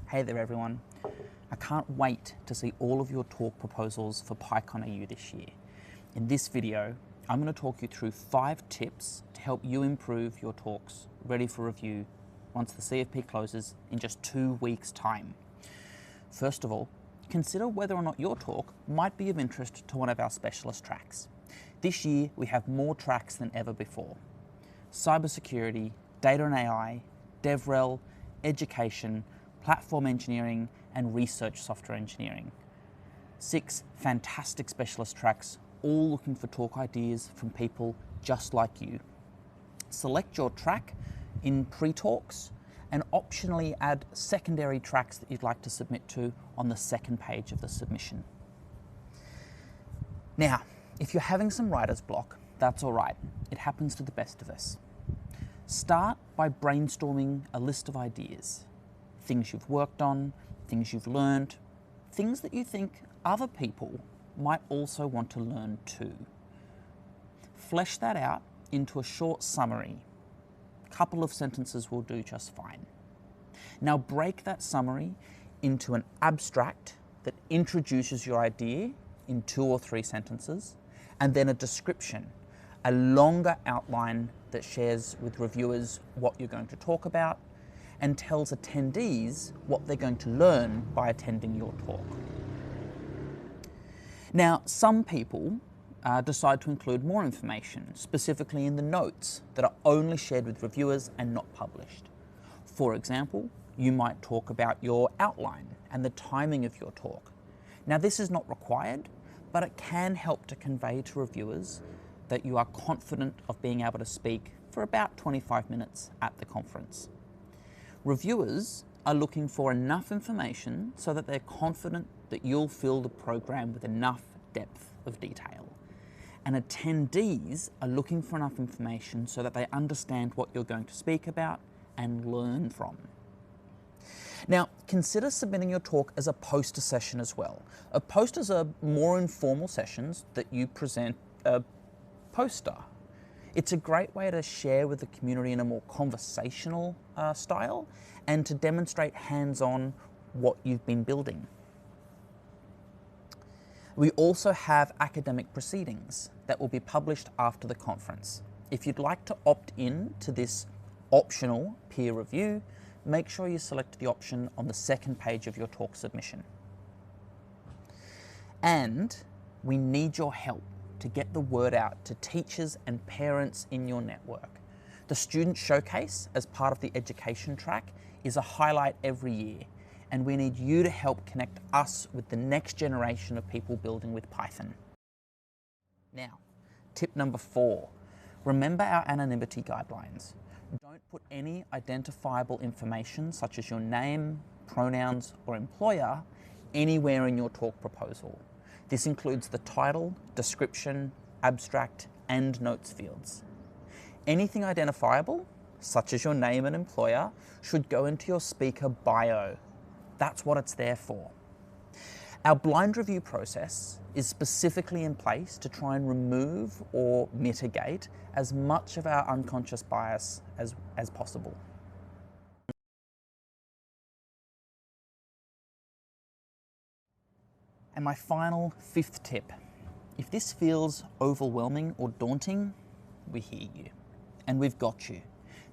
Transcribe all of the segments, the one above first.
Hey there everyone. I can't wait to see all of your talk proposals for PyCon AU this year. In this video, I'm going to talk you through 5 tips to help you improve your talks ready for review once the CFP closes in just 2 weeks' time. First of all, consider whether or not your talk might be of interest to one of our specialist tracks. This year, we have more tracks than ever before. Cybersecurity, data and AI, DevRel, education, platform engineering, and research software engineering. 6 fantastic specialist tracks, all looking for talk ideas from people just like you. Select your track in pre-talks and optionally add secondary tracks that you'd like to submit to on the second page of the submission. Now, if you're having some writer's block, that's all right. It happens to the best of us. Start by brainstorming a list of ideas. Things you've worked on, things you've learned, things that you think other people might also want to learn too. Flesh that out into a short summary. A couple of sentences will do just fine. Now break that summary into an abstract that introduces your idea in 2 or 3 sentences, and then a description, a longer outline that shares with reviewers what you're going to talk about and tells attendees what they're going to learn by attending your talk. Now, some people decide to include more information, specifically in the notes that are only shared with reviewers and not published. For example, you might talk about your outline and the timing of your talk. Now, this is not required, but it can help to convey to reviewers that you are confident of being able to speak for about 25 minutes at the conference. Reviewers are looking for enough information so that they're confident that you'll fill the program with enough depth of detail. And attendees are looking for enough information so that they understand what you're going to speak about and learn from. Now, consider submitting your talk as a poster session as well. Posters are more informal sessions that you present a poster. It's a great way to share with the community in a more conversational style and to demonstrate hands-on what you've been building. We also have academic proceedings that will be published after the conference. If you'd like to opt in to this optional peer review, make sure you select the option on the second page of your talk submission. And we need your help to get the word out to teachers and parents in your network. The Student Showcase, as part of the education track, is a highlight every year, and we need you to help connect us with the next generation of people building with Python. Now, tip number 4, remember our anonymity guidelines. Don't put any identifiable information such as your name, pronouns, or employer anywhere in your talk proposal. This includes the title, description, abstract, and notes fields. Anything identifiable, such as your name and employer, should go into your speaker bio. That's what it's there for. Our blind review process is specifically in place to try and remove or mitigate as much of our unconscious bias as possible. And my final 5th tip, if this feels overwhelming or daunting, we hear you, and we've got you.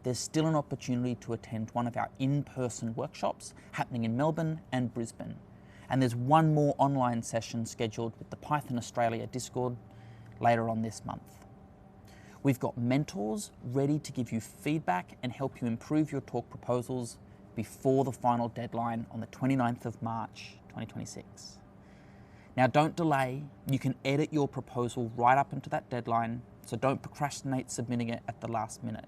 There's still an opportunity to attend one of our in-person workshops happening in Melbourne and Brisbane. And there's one more online session scheduled with the Python Australia Discord later on this month. We've got mentors ready to give you feedback and help you improve your talk proposals before the final deadline on the 29th of March, 2026. Now don't delay, you can edit your proposal right up into that deadline, so don't procrastinate submitting it at the last minute.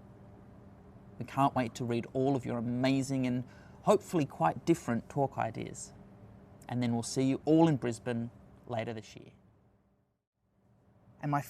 We can't wait to read all of your amazing and hopefully quite different talk ideas. And then we'll see you all in Brisbane later this year. And my